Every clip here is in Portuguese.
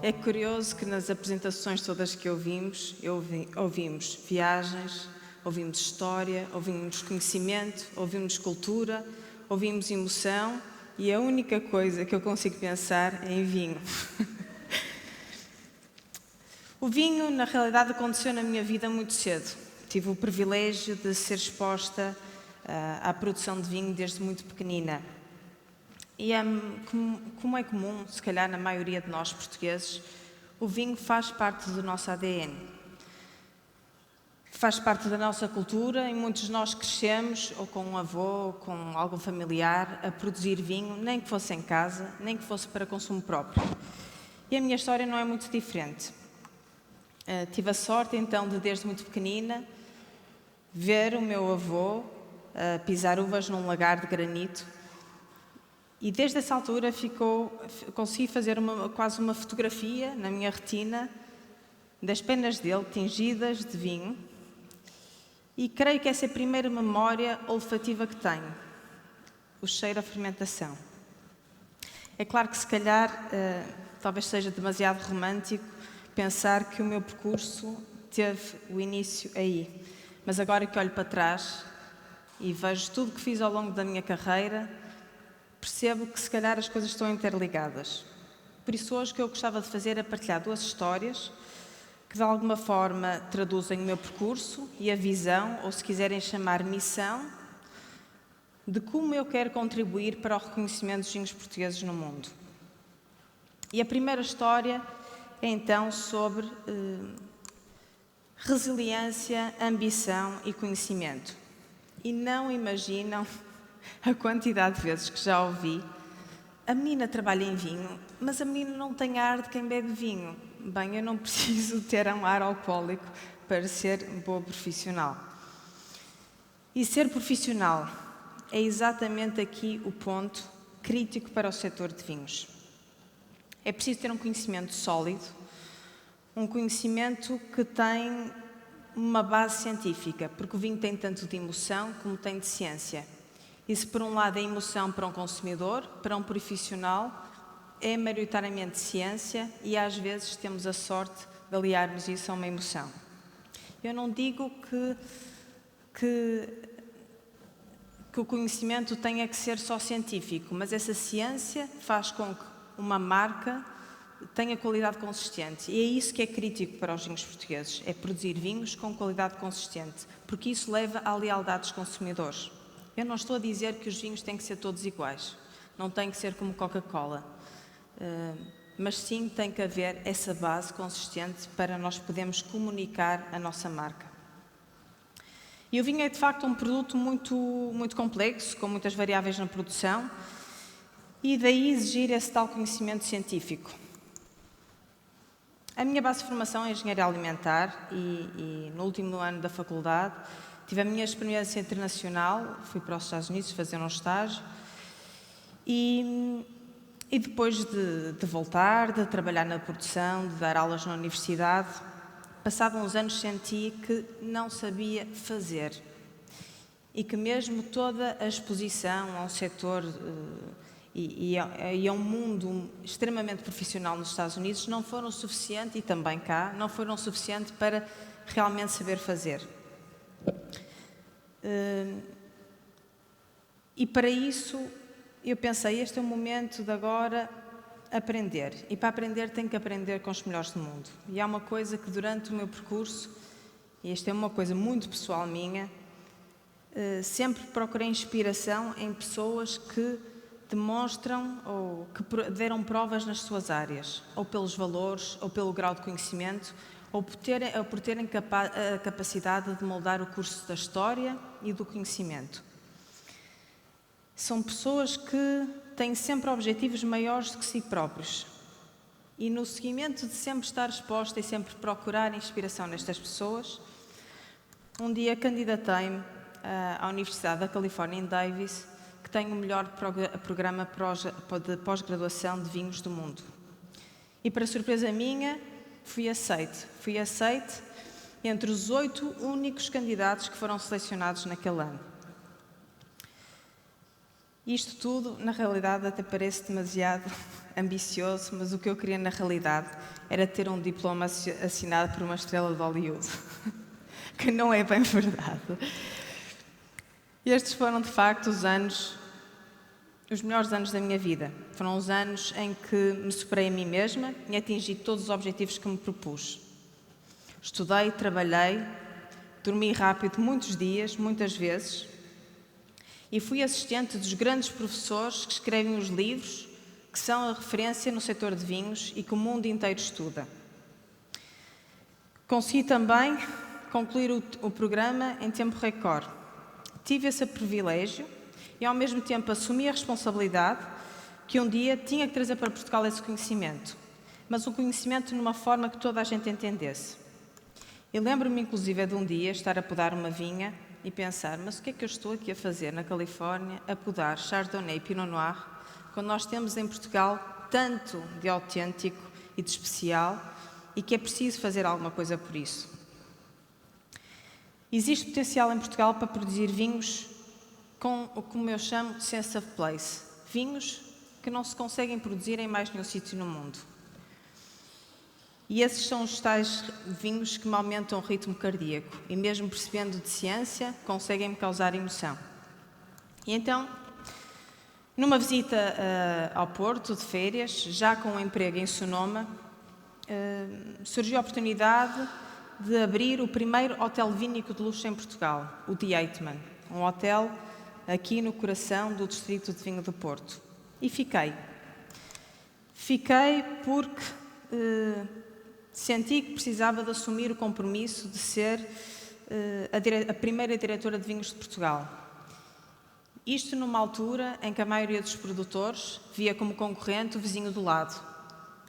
É curioso que nas apresentações todas que ouvimos viagens, ouvimos história, ouvimos conhecimento, ouvimos cultura, ouvimos emoção e a única coisa que eu consigo pensar é em vinho. O vinho, na realidade, aconteceu na minha vida muito cedo. Tive o privilégio de ser exposta à produção de vinho desde muito pequenina. E como é comum, se calhar na maioria de nós portugueses, o vinho faz parte do nosso ADN. Faz parte da nossa cultura e muitos de nós crescemos ou com um avô ou com algum familiar a produzir vinho, nem que fosse em casa, nem que fosse para consumo próprio. E a minha história não é muito diferente. Tive a sorte então de, desde muito pequenina, ver o meu avô pisar uvas num lagar de granito. E desde essa altura consegui fazer quase uma fotografia na minha retina das penas dele tingidas de vinho e creio que essa é a primeira memória olfativa que tenho, o cheiro à fermentação. É claro que se calhar talvez seja demasiado romântico pensar que o meu percurso teve o início aí, mas agora que olho para trás e vejo tudo que fiz ao longo da minha carreira, percebo que se calhar as coisas estão interligadas. Por isso hoje o que eu gostava de fazer é partilhar duas histórias que de alguma forma traduzem o meu percurso e a visão, ou se quiserem chamar missão, de como eu quero contribuir para o reconhecimento dos vinhos portugueses no mundo. E a primeira história é então sobre resiliência, ambição e conhecimento. E não imaginam a quantidade de vezes que já ouvi: a menina trabalha em vinho, mas a menina não tem ar de quem bebe vinho. Bem, eu não preciso ter um ar alcoólico para ser boa profissional. E ser profissional é exatamente aqui o ponto crítico para o setor de vinhos. É preciso ter um conhecimento sólido, um conhecimento que tem uma base científica, porque o vinho tem tanto de emoção como tem de ciência. E se por um lado é emoção para um consumidor, para um profissional, é maioritariamente ciência e às vezes temos a sorte de aliarmos isso a uma emoção. Eu não digo que o conhecimento tenha que ser só científico, mas essa ciência faz com que uma marca tenha qualidade consistente. E é isso que é crítico para os vinhos portugueses, é produzir vinhos com qualidade consistente, porque isso leva à lealdade dos consumidores. Eu não estou a dizer que os vinhos têm que ser todos iguais, não tem que ser como Coca-Cola, mas sim tem que haver essa base consistente para nós podermos comunicar a nossa marca. E o vinho é de facto um produto muito complexo, com muitas variáveis na produção, e daí exigir esse tal conhecimento científico. A minha base de formação é engenharia alimentar e no último ano da faculdade tive a minha experiência internacional, fui para os Estados Unidos fazer um estágio e depois de voltar, de trabalhar na produção, de dar aulas na universidade, passados uns anos senti que não sabia fazer e que mesmo toda a exposição a um setor e a um mundo extremamente profissional nos Estados Unidos não foram suficientes, e também cá, não foram suficientes para realmente saber fazer. E para isso eu pensei, este é o momento de agora aprender. E para aprender tenho que aprender com os melhores do mundo. E há uma coisa que durante o meu percurso, e esta é uma coisa muito pessoal minha, sempre procurei inspiração em pessoas que demonstram ou que deram provas nas suas áreas, ou pelos valores, ou pelo grau de conhecimento, ou por terem a capacidade de moldar o curso da história e do conhecimento. São pessoas que têm sempre objetivos maiores do que si próprios. E no seguimento de sempre estar exposta e sempre procurar inspiração nestas pessoas, um dia candidatei-me à Universidade da Califórnia em Davis, que tem o melhor programa de pós-graduação de vinhos do mundo. E para surpresa minha, fui aceite entre os 8 únicos candidatos que foram selecionados naquele ano. Isto tudo, na realidade, até parece demasiado ambicioso, mas o que eu queria, na realidade, era ter um diploma assinado por uma estrela de Hollywood, que não é bem verdade. Estes foram, de facto, os melhores anos da minha vida. Foram os anos em que me superei a mim mesma e atingi todos os objetivos que me propus. Estudei, trabalhei, dormi rápido muitos dias, muitas vezes, e fui assistente dos grandes professores que escrevem os livros, que são a referência no setor de vinhos e que o mundo inteiro estuda. Consegui também concluir o programa em tempo recorde. Tive esse privilégio e, ao mesmo tempo, assumi a responsabilidade que um dia tinha que trazer para Portugal esse conhecimento, mas um conhecimento numa forma que toda a gente entendesse. Eu lembro-me, inclusive, de um dia estar a podar uma vinha e pensar, mas o que é que eu estou aqui a fazer na Califórnia a podar Chardonnay e Pinot Noir, quando nós temos em Portugal tanto de autêntico e de especial e que é preciso fazer alguma coisa por isso. Existe potencial em Portugal para produzir vinhos com o que eu chamo de sense of place. Vinhos que não se conseguem produzir em mais nenhum sítio no mundo. E esses são os tais vinhos que me aumentam o ritmo cardíaco e, mesmo percebendo de ciência, conseguem-me causar emoção. E então, numa visita ao Porto de férias, já com um emprego em Sonoma, surgiu a oportunidade de abrir o primeiro hotel vínico de luxo em Portugal, o The Eijkman, um hotel aqui no coração do distrito de vinho do Porto. E fiquei. Fiquei porque senti que precisava de assumir o compromisso de ser a primeira diretora de vinhos de Portugal. Isto numa altura em que a maioria dos produtores via como concorrente o vizinho do lado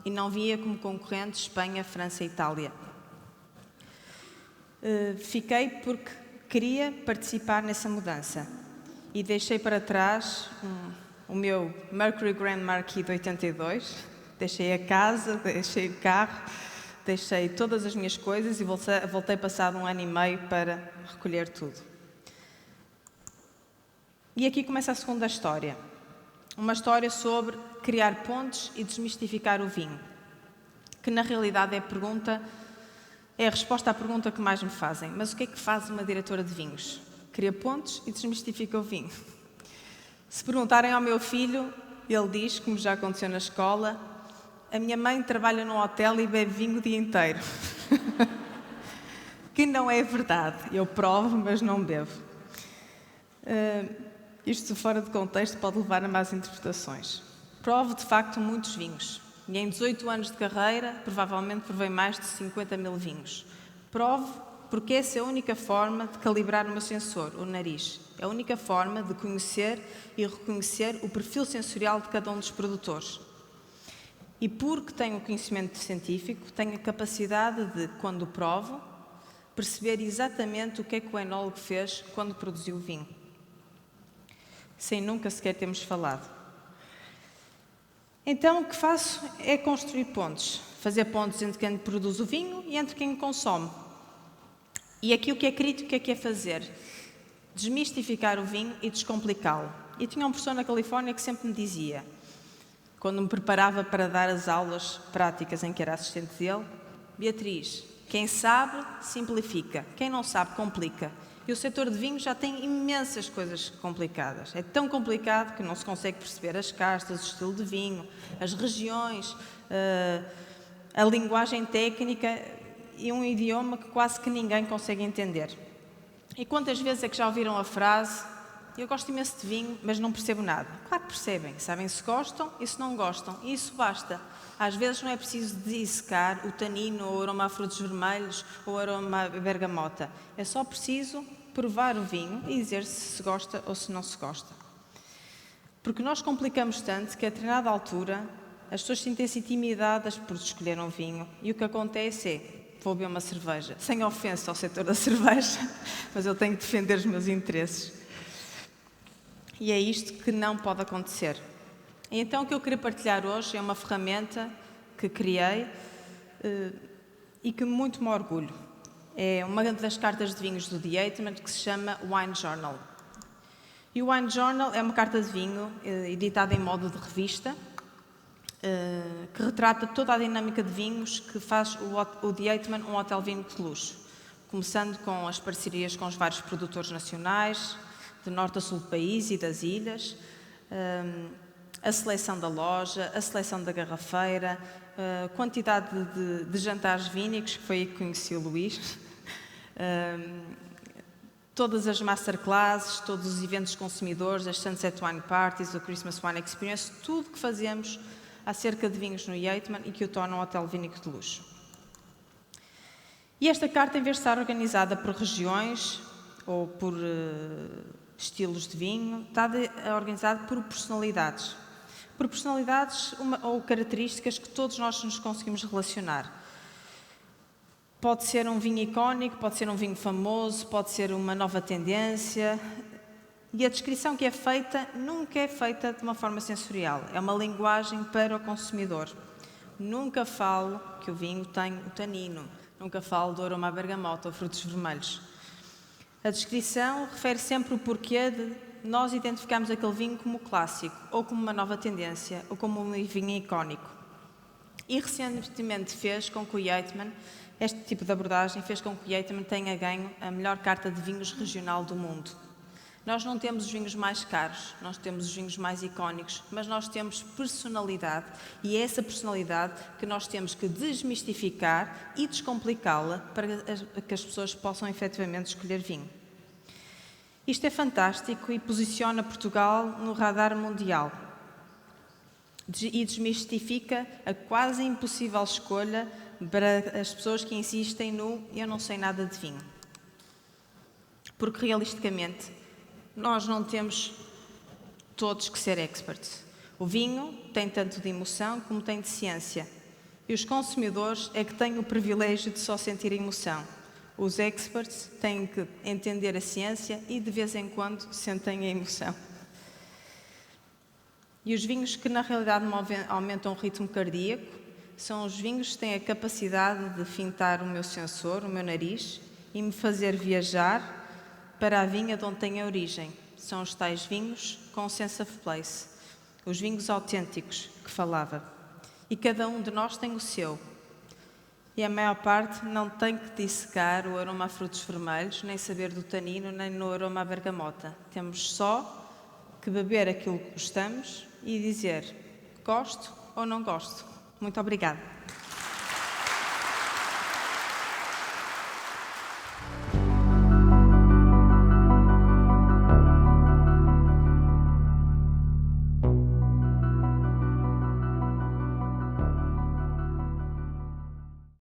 e não via como concorrente Espanha, França e Itália. Fiquei porque queria participar nessa mudança e deixei para trás o meu Mercury Grand Marquis de 82, deixei a casa, deixei o carro, deixei todas as minhas coisas e voltei passado 1 ano e meio para recolher tudo. E aqui começa a segunda história. Uma história sobre criar pontes e desmistificar o vinho, que na realidade é a resposta à pergunta que mais me fazem. Mas o que é que faz uma diretora de vinhos? Cria pontes e desmistifica o vinho. Se perguntarem ao meu filho, ele diz, como já aconteceu na escola, a minha mãe trabalha num hotel e bebe vinho o dia inteiro. Que não é verdade. Eu provo, mas não bebo. Isto fora de contexto pode levar a más interpretações. Provo, de facto, muitos vinhos. E em 18 anos de carreira, provavelmente provei mais de 50 mil vinhos. Provo porque essa é a única forma de calibrar o meu sensor, o nariz. É a única forma de conhecer e reconhecer o perfil sensorial de cada um dos produtores. E porque tenho o conhecimento científico, tenho a capacidade de, quando provo, perceber exatamente o que é que o enólogo fez quando produziu o vinho. Sem nunca sequer termos falado. Então, o que faço é construir pontes. Fazer pontes entre quem produz o vinho e entre quem o consome. E aqui o que é crítico é que é fazer? Desmistificar o vinho e descomplicá-lo. E tinha um professor na Califórnia que sempre me dizia, quando me preparava para dar as aulas práticas em que era assistente dele, Beatriz, quem sabe, simplifica. Quem não sabe, complica. E o setor de vinho já tem imensas coisas complicadas. É tão complicado que não se consegue perceber as castas, o estilo de vinho, as regiões, a linguagem técnica e um idioma que quase que ninguém consegue entender. E quantas vezes é que já ouviram a frase, eu gosto imenso de vinho, mas não percebo nada? Claro que percebem. Sabem se gostam e se não gostam. E isso basta. Às vezes não é preciso dissecar o tanino, ou o aroma a frutos vermelhos, ou o aroma a bergamota. É só preciso provar o vinho e dizer se gosta ou se não se gosta. Porque nós complicamos tanto que a determinada altura as pessoas sentem-se intimidadas por escolher um vinho e o que acontece é, vou beber uma cerveja, sem ofensa ao setor da cerveja, mas eu tenho que defender os meus interesses. E é isto que não pode acontecer. E então o que eu queria partilhar hoje é uma ferramenta que criei e que muito me orgulho. É uma das cartas de vinhos do The Eijkman que se chama Wine Journal. E o Wine Journal é uma carta de vinho editada em modo de revista, que retrata toda a dinâmica de vinhos que faz o The Eight-Man um hotel vinho de luxo, começando com as parcerias com os vários produtores nacionais, de norte a sul do país e das ilhas, a seleção da loja, a seleção da garrafeira, a quantidade de jantares vínicos, que foi aí que conheci o Luís, todas as masterclasses, todos os eventos de consumidores, as Sunset Wine Parties, o Christmas Wine Experience, tudo que fazemos acerca de vinhos no Eight-Man e que o torna um hotel vínico de luxo. E esta carta, em vez de estar organizada por regiões ou por estilos de vinho, está organizada por personalidades. Por personalidades ou características que todos nós nos conseguimos relacionar. Pode ser um vinho icónico, pode ser um vinho famoso, pode ser uma nova tendência. E a descrição que é feita nunca é feita de uma forma sensorial. É uma linguagem para o consumidor. Nunca falo que o vinho tem o tanino. Nunca falo do aroma à bergamota ou frutos vermelhos. A descrição refere sempre o porquê de nós identificarmos aquele vinho como clássico, ou como uma nova tendência, ou como um vinho icónico. E recentemente fez com que o Eight-Man, este tipo de abordagem, fez com que o Eight-Man tenha ganho a melhor carta de vinhos regional do mundo. Nós não temos os vinhos mais caros, nós temos os vinhos mais icónicos, mas nós temos personalidade e é essa personalidade que nós temos que desmistificar e descomplicá-la para que as pessoas possam efetivamente escolher vinho. Isto é fantástico e posiciona Portugal no radar mundial e desmistifica a quase impossível escolha para as pessoas que insistem no "eu não sei nada de vinho". Porque, realisticamente, nós não temos todos que ser experts. O vinho tem tanto de emoção como tem de ciência. E os consumidores é que têm o privilégio de só sentir a emoção. Os experts têm que entender a ciência e, de vez em quando, sentem a emoção. E os vinhos que, na realidade, aumentam o ritmo cardíaco são os vinhos que têm a capacidade de fintar o meu sensor, o meu nariz, e me fazer viajar para a vinha de onde tem a origem. São os tais vinhos com sense of place, os vinhos autênticos que falava. E cada um de nós tem o seu. E a maior parte não tem que dissecar o aroma a frutos vermelhos, nem saber do tanino, nem no aroma à bergamota. Temos só que beber aquilo que gostamos e dizer gosto ou não gosto. Muito obrigada.